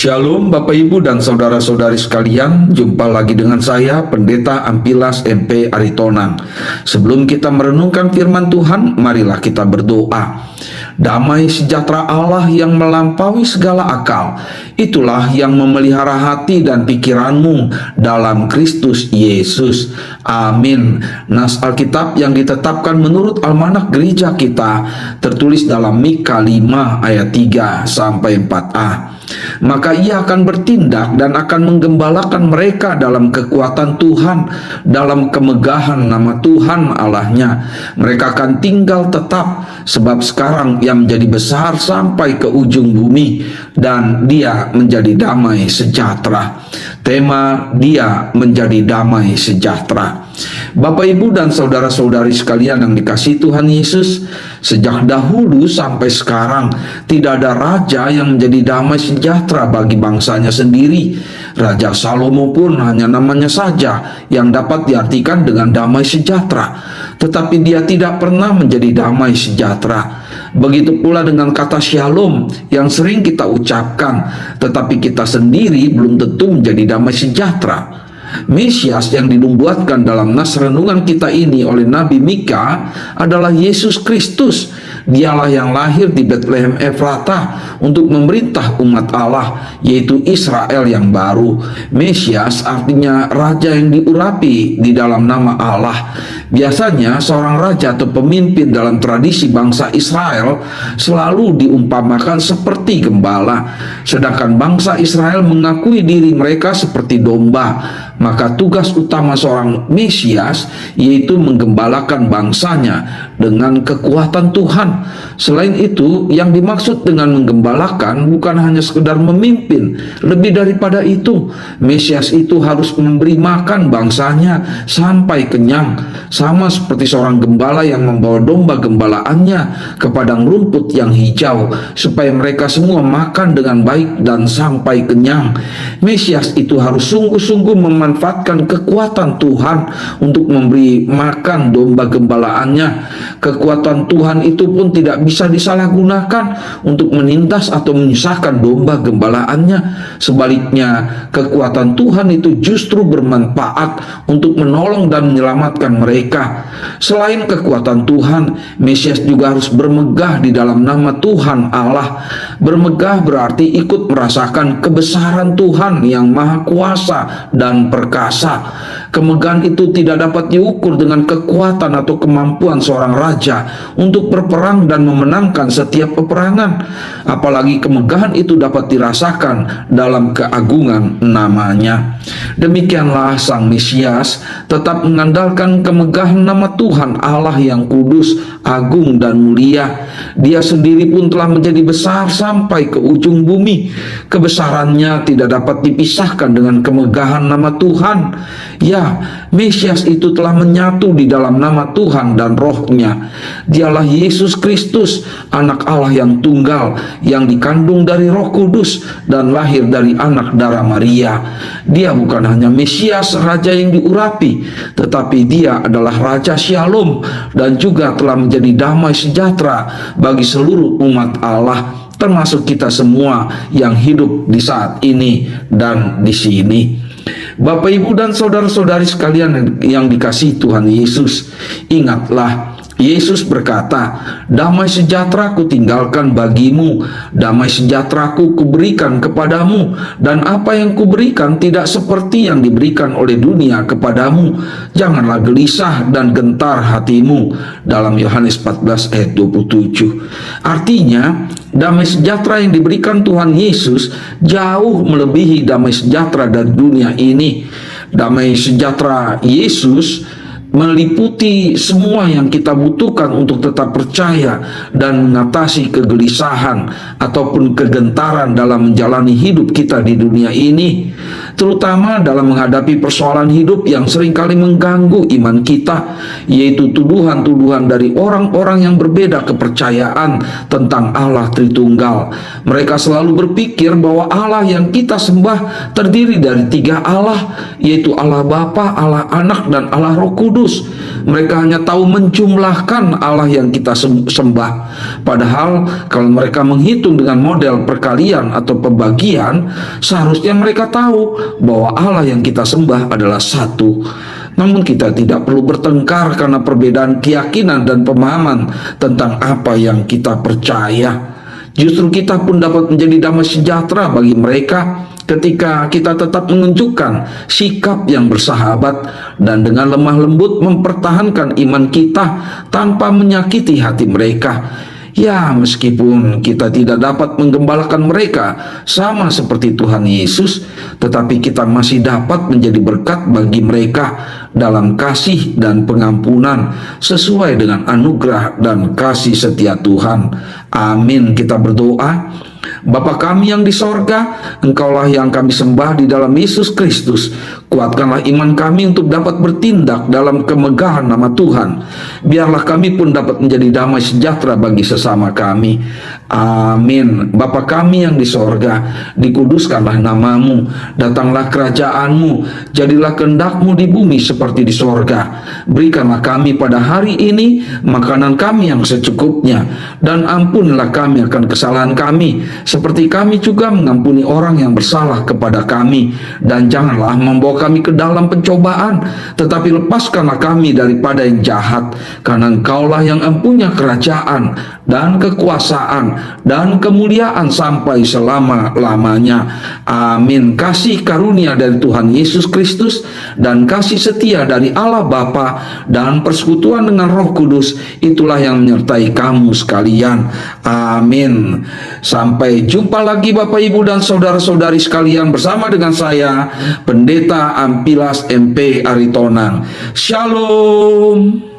Shalom Bapak Ibu dan saudara-saudari sekalian, jumpa lagi dengan saya Pendeta Ampilas MP Aritonang. Sebelum kita merenungkan firman Tuhan, marilah kita berdoa. Damai sejahtera Allah yang melampaui segala akal, itulah yang memelihara hati dan pikiranmu dalam Kristus Yesus. Amin. Nas Alkitab yang ditetapkan menurut almanak gereja kita tertulis dalam Mika 5 ayat 3 sampai 4a. Maka ia akan bertindak dan akan menggembalakan mereka dalam kekuatan Tuhan, dalam kemegahan nama Tuhan Allahnya. Mereka akan tinggal tetap, sebab sekarang ia menjadi besar sampai ke ujung bumi, dan dia menjadi damai sejahtera. Tema dia menjadi damai sejahtera. Bapak Ibu dan saudara-saudari sekalian yang dikasihi Tuhan Yesus, sejak dahulu sampai sekarang tidak ada raja yang menjadi damai sejahtera bagi bangsanya sendiri. Raja Salomo pun hanya namanya saja yang dapat diartikan dengan damai sejahtera, tetapi dia tidak pernah menjadi damai sejahtera. Begitu pula dengan kata shalom yang sering kita ucapkan, tetapi kita sendiri belum tentu menjadi damai sejahtera. Mesias yang dinubuatkan dalam nas renungan kita ini oleh Nabi Mika adalah Yesus Kristus. Dialah yang lahir di Bethlehem Efratah untuk memerintah umat Allah, yaitu Israel yang baru. Mesias artinya raja yang diurapi di dalam nama Allah. Biasanya seorang raja atau pemimpin dalam tradisi bangsa Israel selalu diumpamakan seperti gembala, sedangkan bangsa Israel mengakui diri mereka seperti domba. Maka tugas utama seorang Mesias yaitu menggembalakan bangsanya dengan kekuatan Tuhan. Selain itu, yang dimaksud dengan menggembalakan bukan hanya sekedar memimpin. Lebih daripada itu, Mesias itu harus memberi makan bangsanya sampai kenyang, sama seperti seorang gembala yang membawa domba gembalaannya ke padang rumput yang hijau, supaya mereka semua makan dengan baik dan sampai kenyang. Mesias itu harus sungguh-sungguh memanfaatkan kekuatan Tuhan untuk memberi makan domba gembalaannya. Kekuatan Tuhan itu pun tidak bisa disalahgunakan untuk menindas atau menyusahkan domba gembalaannya. Sebaliknya, kekuatan Tuhan itu justru bermanfaat untuk menolong dan menyelamatkan mereka. Selain kekuatan Tuhan, Mesias juga harus bermegah di dalam nama Tuhan Allah. Bermegah berarti ikut merasakan kebesaran Tuhan yang maha kuasa dan perkasa. Kemegahan itu tidak dapat diukur dengan kekuatan atau kemampuan seorang raja untuk berperang dan memenangkan setiap peperangan. Apalagi kemegahan itu dapat dirasakan dalam keagungan namanya. Demikianlah sang Mesias tetap mengandalkan kemegahan nama Tuhan Allah yang kudus, agung dan mulia. Dia sendiri pun telah menjadi besar sampai ke ujung bumi. Kebesarannya tidak dapat dipisahkan dengan kemegahan nama Tuhan. Ya, Mesias itu telah menyatu di dalam nama Tuhan dan rohnya. Dialah Yesus Kristus, anak Allah yang tunggal, yang dikandung dari Roh Kudus dan lahir dari anak darah Maria. Dia bukan hanya Mesias, raja yang diurapi, tetapi dia adalah Raja Shalom dan juga telah menjadi damai sejahtera bagi seluruh umat Allah, termasuk kita semua yang hidup di saat ini dan di sini. Bapak, Ibu, dan saudara-saudari sekalian yang dikasihi Tuhan Yesus, ingatlah, Yesus berkata, damai sejahtera ku tinggalkan bagimu, damai sejahtera ku kuberikan kepadamu, dan apa yang kuberikan tidak seperti yang diberikan oleh dunia kepadamu. Janganlah gelisah dan gentar hatimu, dalam Yohanes 14 ayat 27. Artinya, damai sejahtera yang diberikan Tuhan Yesus jauh melebihi damai sejahtera dari dunia ini. Damai sejahtera Yesus meliputi semua yang kita butuhkan untuk tetap percaya dan mengatasi kegelisahan ataupun kegentaran dalam menjalani hidup kita di dunia ini. terutama dalam menghadapi persoalan hidup yang seringkali mengganggu iman kita, yaitu tuduhan-tuduhan dari orang-orang yang berbeda kepercayaan tentang Allah Tritunggal. Mereka selalu berpikir bahwa Allah yang kita sembah terdiri dari 3 Allah, yaitu Allah Bapa, Allah Anak, dan Allah Roh Kudus. Mereka hanya tahu menjumlahkan Allah yang kita sembah. Padahal kalau mereka menghitung dengan model perkalian atau pembagian, seharusnya mereka tahu bahwa Allah yang kita sembah adalah satu. Namun kita tidak perlu bertengkar karena perbedaan keyakinan dan pemahaman tentang apa yang kita percaya. Justru kita pun dapat menjadi damai sejahtera bagi mereka ketika kita tetap menunjukkan sikap yang bersahabat dan dengan lemah lembut mempertahankan iman kita tanpa menyakiti hati mereka. Ya, meskipun kita tidak dapat menggembalakan mereka sama seperti Tuhan Yesus, tetapi kita masih dapat menjadi berkat bagi mereka dalam kasih dan pengampunan sesuai dengan anugerah dan kasih setia Tuhan. Amin. Kita berdoa. Bapa kami yang di sorga, Engkaulah yang kami sembah di dalam Yesus Kristus. Kuatkanlah iman kami untuk dapat bertindak dalam kemegahan nama Tuhan. Biarlah kami pun dapat menjadi damai sejahtera bagi sesama kami. Amin. Bapa kami yang di sorga, dikuduskanlah namamu, datanglah kerajaanmu, jadilah kehendak-Mu di bumi seperti di sorga. Berikanlah kami pada hari ini makanan kami yang secukupnya, dan ampunilah kami akan kesalahan kami, seperti kami juga mengampuni orang yang bersalah kepada kami. Dan janganlah membawa kami ke dalam pencobaan, tetapi lepaskanlah kami daripada yang jahat, karena Engkaulah yang mempunyai kerajaan dan kekuasaan dan kemuliaan sampai selama-lamanya. Amin. Kasih karunia dari Tuhan Yesus Kristus dan kasih setia dari Allah Bapa dan persekutuan dengan Roh Kudus, itulah yang menyertai kamu sekalian. Amin. Sampai jumpa lagi Bapak, Ibu, dan saudara-saudari sekalian bersama dengan saya, Pendeta Ampilas MP Aritonang. Shalom.